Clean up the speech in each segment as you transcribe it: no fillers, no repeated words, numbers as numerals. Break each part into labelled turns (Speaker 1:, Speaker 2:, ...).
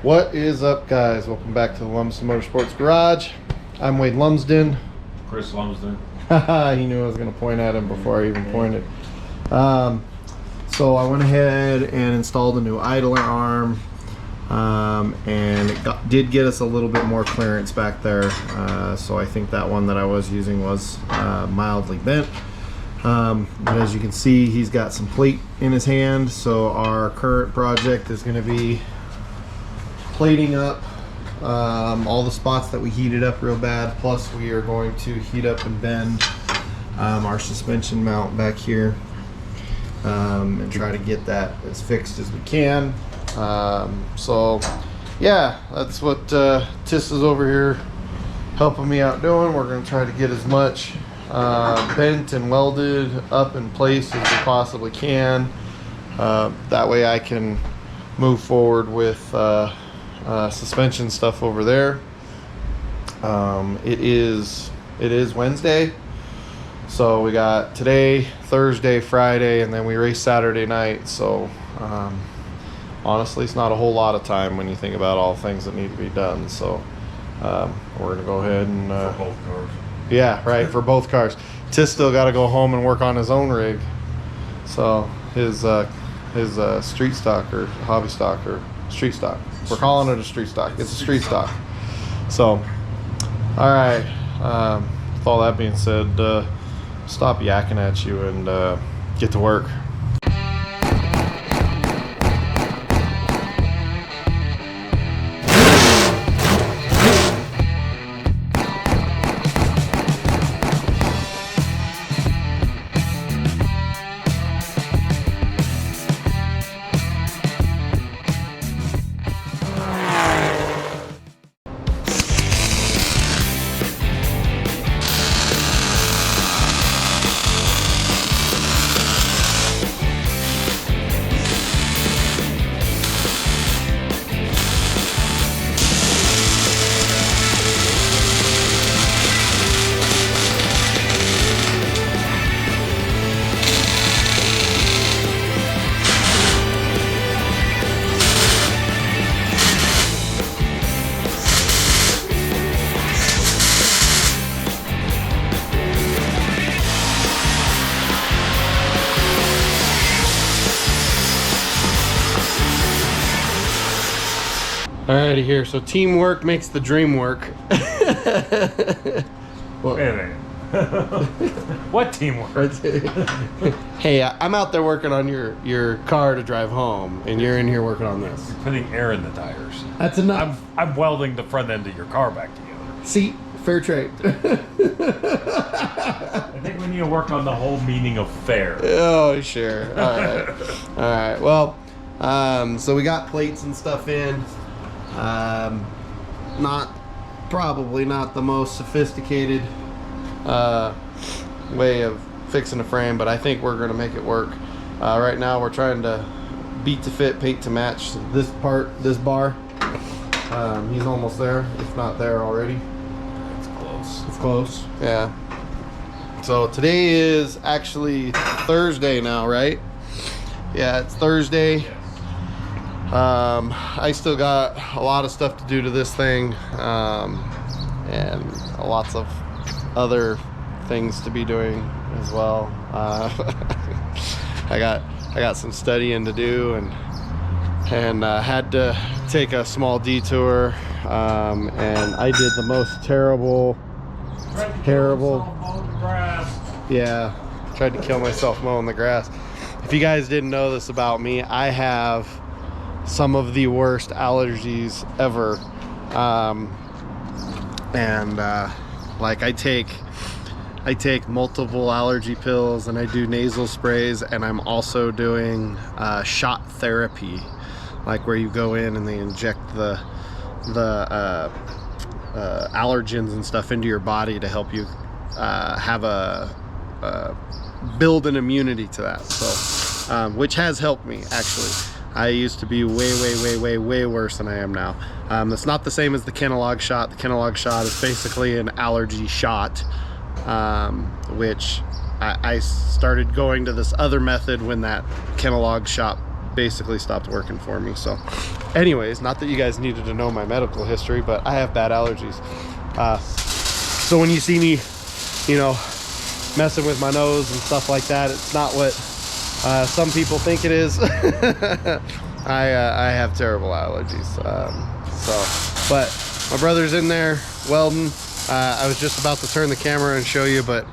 Speaker 1: What is up, guys? Welcome back to the Lumsden Motorsports Garage. I'm Wade Lumsden.
Speaker 2: Chris Lumsden.
Speaker 1: He knew I was going to point at him before I even pointed. So I went ahead and installed a new idler arm, and it did get us a little bit more clearance back there. So I think that one that I was using was mildly bent. But as you can see, he's got some plate in his hand. So our current project is going to be plating up all the spots that we heated up real bad, plus we are going to heat up and bend our suspension mount back here, and try to get that as fixed as we can. So yeah, that's what Tiss is over here helping me out doing. We're going to try to get as much bent and welded up in place as we possibly can. That way I can move forward with suspension stuff over there. It is Wednesday, so we got today, Thursday, Friday, and then we race Saturday night. So honestly, it's not a whole lot of time when you think about all the things that need to be done. So we're gonna go ahead and
Speaker 2: for both cars.
Speaker 1: Yeah, right, for both cars. Tiss still got to go home and work on his own rig. So his street stock or hobby stock or street stock. We're calling it a street stock. It's a street stock. So, all right. With all that being said, stop yakking at you and get to work. Alrighty here, so teamwork makes the dream work.
Speaker 2: Well, wait a minute. What teamwork?
Speaker 1: Hey, I'm out there working on your car to drive home, and you're in here working on this.
Speaker 2: You're putting air in the tires.
Speaker 1: That's enough.
Speaker 2: I'm welding the front end of your car back together.
Speaker 1: See, fair trade.
Speaker 2: I think we need to work on the whole meaning of fair.
Speaker 1: Oh, sure. All right. All right. Well, so we got plates and stuff in. Probably not the most sophisticated way of fixing a frame, but I think we're going to make it work. Right now we're trying to beat to fit, paint to match this bar. He's almost there, if not there already.
Speaker 2: It's close.
Speaker 1: It's close, yeah. So today is actually Thursday now, right? Yeah, it's Thursday.
Speaker 2: Yes.
Speaker 1: I still got a lot of stuff to do to this thing, and lots of other things to be doing as well. I got some studying to do, and had to take a small detour, and I did the most terrible. Yeah, tried to kill myself mowing the grass. If you guys didn't know this about me, I have some of the worst allergies ever, like I take multiple allergy pills, and I do nasal sprays, and I'm also doing shot therapy, like where you go in and they inject the allergens and stuff into your body to help you have build an immunity to that. So which has helped me actually. I used to be way worse than I am now. It's not the same as the Kenalog shot. The Kenalog shot is basically an allergy shot, which I started going to this other method when that Kenalog shot basically stopped working for me. So anyways, not that you guys needed to know my medical history, but I have bad allergies. So when you see me, you know, messing with my nose and stuff like that, it's not what some people think it is. I have terrible allergies. But my brother's in there welding. I was just about to turn the camera and show you, but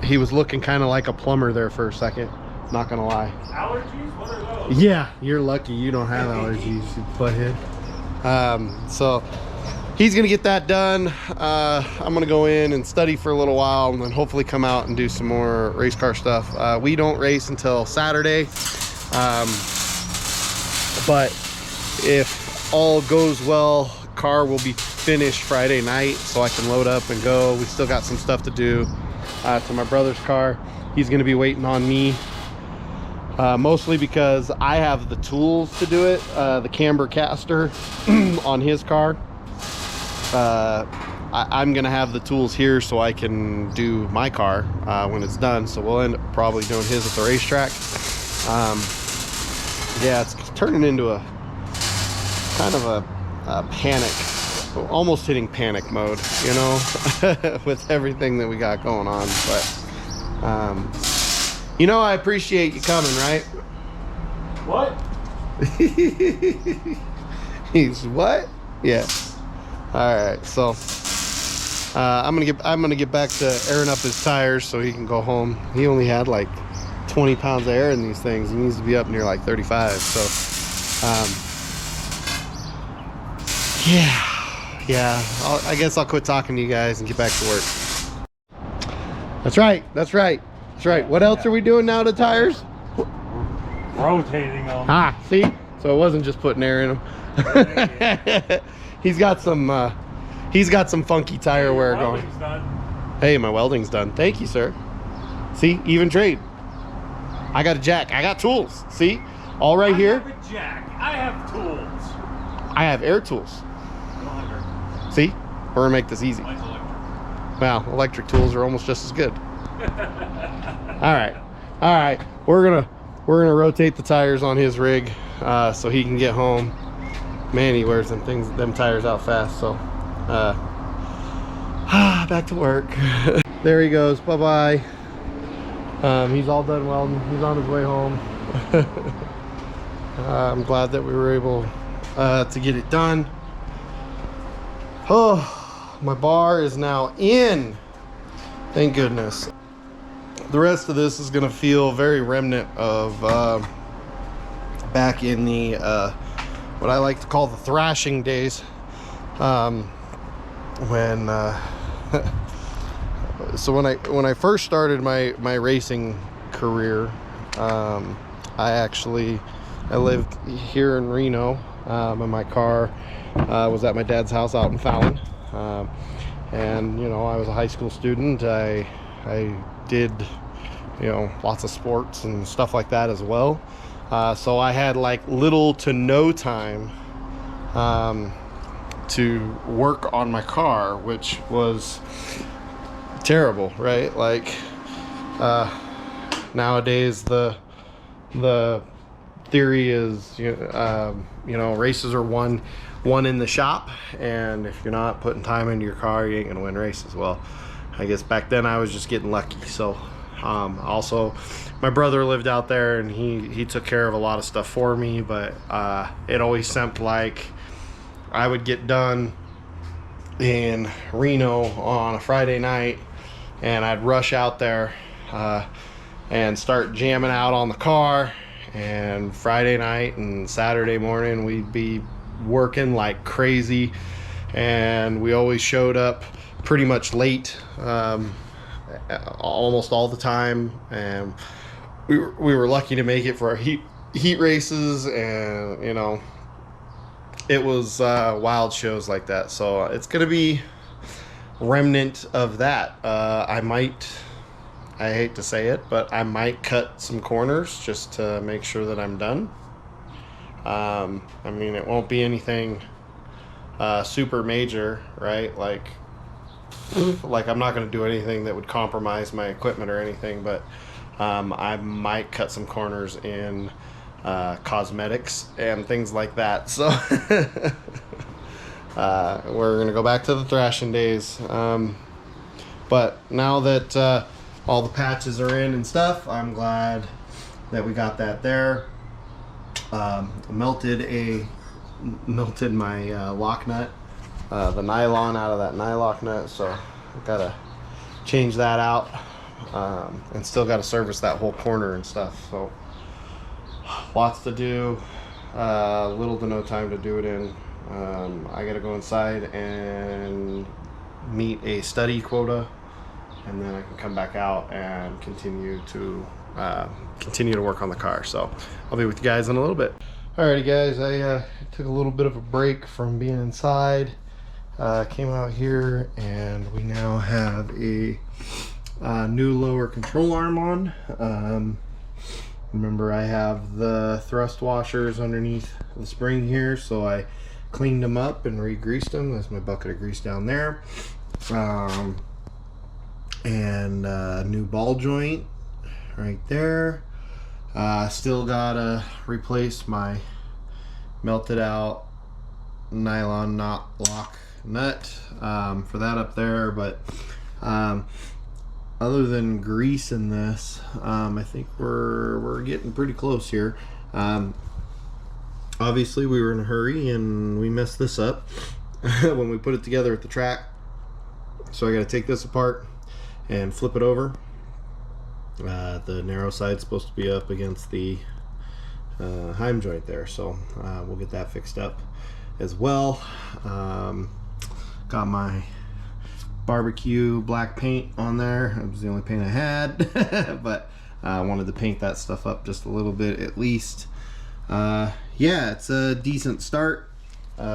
Speaker 1: he was looking kind of like a plumber there for a second. Not gonna lie.
Speaker 2: Allergies? What are those?
Speaker 1: Yeah, you're lucky you don't have allergies, you butthead. So he's gonna get that done. I'm gonna go in and study for a little while, and then hopefully come out and do some more race car stuff. We don't race until Saturday, but if all goes well, car will be finished Friday night, so I can load up and go. We still got some stuff to do to my brother's car. He's gonna be waiting on me, mostly because I have the tools to do it. The camber caster on his car, I'm gonna have the tools here so I can do my car when it's done. So we'll end up probably doing his at the racetrack. Yeah, it's turning into a kind of a panic, almost hitting panic mode, you know, with everything that we got going on. But you know, I appreciate you coming, right?
Speaker 2: What?
Speaker 1: He's what? Yeah. All right, so I'm gonna get back to airing up his tires so he can go home. He only had like 20 pounds of air in these things. He needs to be up near like 35. So yeah, I guess I'll quit talking to you guys and get back to work. That's right. What else are we doing now to tires?
Speaker 2: Rotating them.
Speaker 1: Ah, see? So it wasn't just putting air in them. He's got some funky tire wear going.
Speaker 2: Done.
Speaker 1: Hey, my welding's done. Thank you, sir. See, even trade. I got a jack. I got tools. See, all right here.
Speaker 2: I have a jack. I have tools.
Speaker 1: I have air tools.
Speaker 2: I don't have air.
Speaker 1: See, we're gonna make this easy.
Speaker 2: Mine's electric.
Speaker 1: Well, electric tools are almost just as good. All right. We're gonna rotate the tires on his rig so he can get home. Man, he wears them tires out fast. So back to work. There he goes. Bye-bye. He's all done welding. He's on his way home. I'm glad that we were able to get it done. Oh, my bar is now in. Thank goodness. The rest of this is going to feel very remnant of back in the what I like to call the thrashing days, when so when I first started my racing career, I lived here in Reno, and my car was at my dad's house out in Fallon, and you know, I was a high school student. I did, you know, lots of sports and stuff like that as well, so I had like little to no time to work on my car, which was terrible, right? Like nowadays the theory is, you know, races are won in the shop, and if you're not putting time into your car, you ain't gonna win races. Well, I guess back then I was just getting lucky. So also my brother lived out there, and he took care of a lot of stuff for me, but it always seemed like I would get done in Reno on a Friday night, and I'd rush out there and start jamming out on the car, and Friday night and Saturday morning we'd be working like crazy, and we always showed up pretty much late, almost all the time, and we were lucky to make it for our heat races, and you know, it was wild shows like that. So it's gonna be remnant of that. I hate to say it, but I might cut some corners just to make sure that I'm done. I mean, it won't be anything super major, right? Like I'm not going to do anything that would compromise my equipment or anything, but I might cut some corners in cosmetics and things like that. So we're gonna go back to the thrashing days. But now that all the patches are in and stuff, I'm glad that we got that there. Melted my lock nut, the nylon out of that nylock nut, so I've gotta change that out, and still gotta service that whole corner and stuff. So lots to do, little to no time to do it in. I gotta go inside and meet a study quota, and then I can come back out and continue to work on the car. So I'll be with you guys in a little bit. Alrighty guys, I took a little bit of a break from being inside, came out here, and we now have a new lower control arm on. Remember, I have the thrust washers underneath the spring here, so I cleaned them up and re-greased them. That's my bucket of grease down there. And new ball joint right there. Still gotta replace my melted out nylon knot lock nut for that up there, but other than grease in this, I think we're getting pretty close here. Obviously we were in a hurry and we messed this up when we put it together at the track, so I got to take this apart and flip it over. The narrow side's supposed to be up against the heim joint there, so we'll get that fixed up as well. Got my barbecue black paint on there. It was the only paint I had, but I wanted to paint that stuff up just a little bit at least. Yeah, it's a decent start.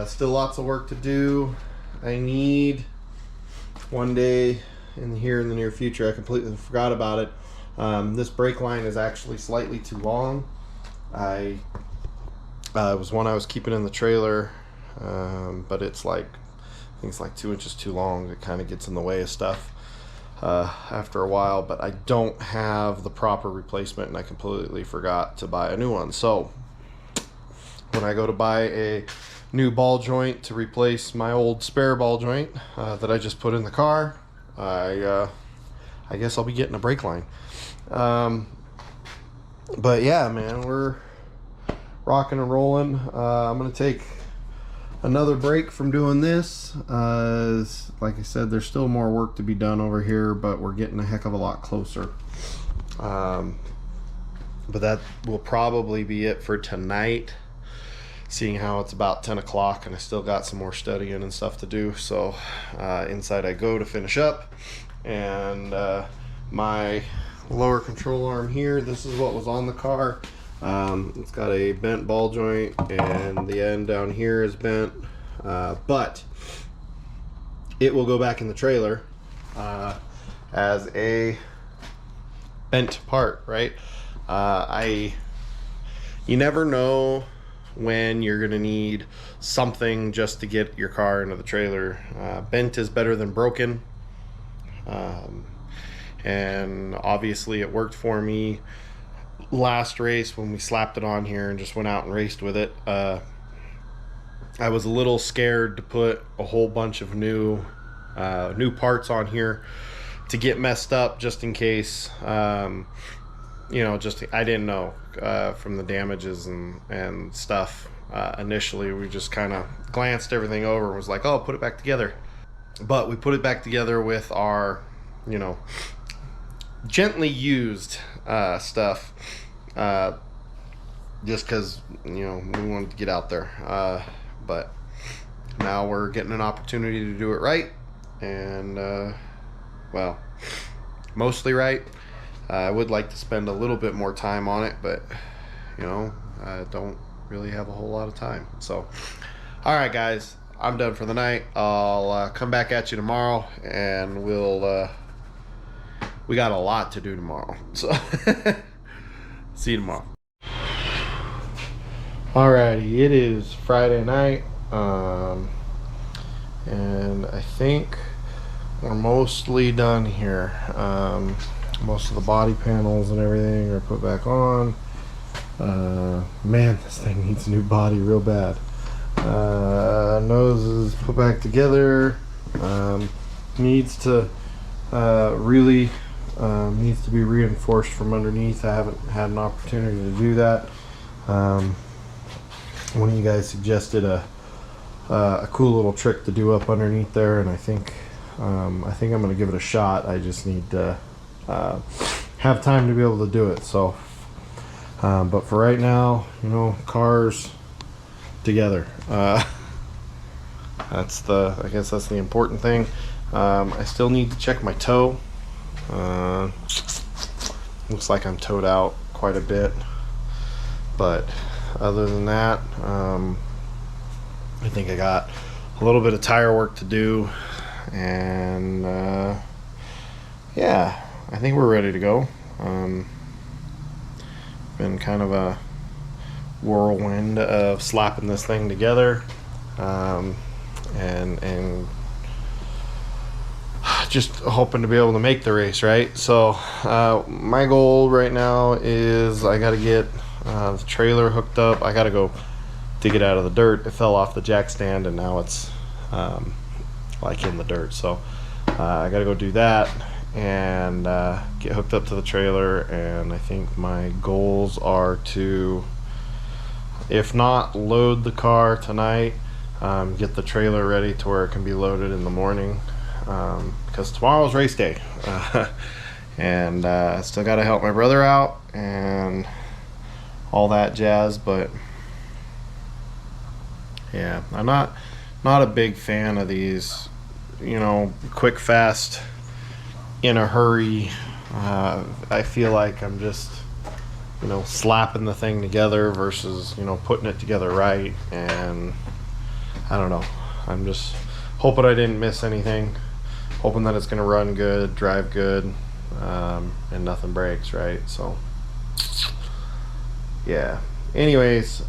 Speaker 1: Still lots of work to do. I need one day in the near future. I completely forgot about it. This brake line is actually slightly too long. It was one I was keeping in the trailer, but it's like, I think it's like 2 inches too long. It kind of gets in the way of stuff after a while, but I don't have the proper replacement, and I completely forgot to buy a new one. So when I go to buy a new ball joint to replace my old spare ball joint that I just put in the car, I guess I'll be getting a brake line. But yeah, man, we're rocking and rolling. I'm gonna take another break from doing this. Like I said, there's still more work to be done over here, but we're getting a heck of a lot closer. But that will probably be it for tonight, seeing how it's about 10 o'clock and I still got some more studying and stuff to do. So inside I go to finish up, and my lower control arm here, this is what was on the car. It's got a bent ball joint, and the end down here is bent, but it will go back in the trailer as a bent part, right? You never know when you're gonna need something just to get your car into the trailer. Bent is better than broken, and obviously it worked for me last race when we slapped it on here and just went out and raced with it. I was a little scared to put a whole bunch of new parts on here to get messed up, just in case. You know, just I didn't know from the damages and stuff. Initially we just kind of glanced everything over and was like, oh, put it back together. But we put it back together with our, you know, gently used stuff, just because, you know, we wanted to get out there, but now we're getting an opportunity to do it right, and well, mostly right. I would like to spend a little bit more time on it, but you know, I don't really have a whole lot of time. So all right guys, I'm done for the night. I'll come back at you tomorrow, and we got a lot to do tomorrow, so see you tomorrow. Alrighty, it is Friday night, and I think we're mostly done here. most of the body panels and everything are put back on. Man, this thing needs a new body real bad. Nose is put back together. Needs to really needs to be reinforced from underneath. I haven't had an opportunity to do that. One of you guys suggested a cool little trick to do up underneath there, and I think I'm going to give it a shot. I just need to have time to be able to do it. So, but for right now, you know, cars together. I guess that's the important thing. I still need to check my toe. Looks like I'm towed out quite a bit, but other than that, I think I got a little bit of tire work to do, and yeah, I think we're ready to go. Been kind of a whirlwind of slapping this thing together, and just hoping to be able to make the race, right? So my goal right now is I got to get the trailer hooked up. I got to go dig it out of the dirt. It fell off the jack stand and now it's like in the dirt, so I got to go do that and get hooked up to the trailer. And I think my goals are to, if not load the car tonight, get the trailer ready to where it can be loaded in the morning, because tomorrow's race day. And I still got to help my brother out and all that jazz. But yeah, I'm not a big fan of these, you know, quick, fast, in a hurry. I feel like I'm just, you know, slapping the thing together versus, you know, putting it together right. And I don't know, I'm just hoping I didn't miss anything, hoping that it's gonna run good, drive good, and nothing breaks, right? So yeah, anyways,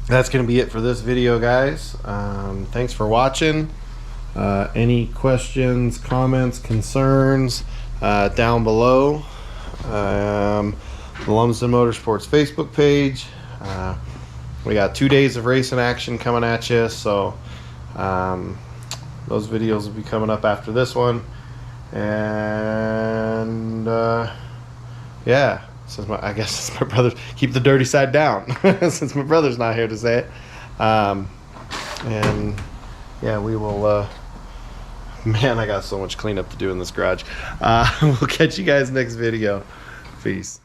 Speaker 1: that's gonna be it for this video, guys. Thanks for watching. Any questions, comments, concerns, down below. The Lumsden Motorsports Facebook page. We got 2 days of racing action coming at you, so those videos will be coming up after this one. And yeah, I guess since my brother, keep the dirty side down since my brother's not here to say it. And yeah, we will man, I got so much cleanup to do in this garage. We'll catch you guys next video. Peace.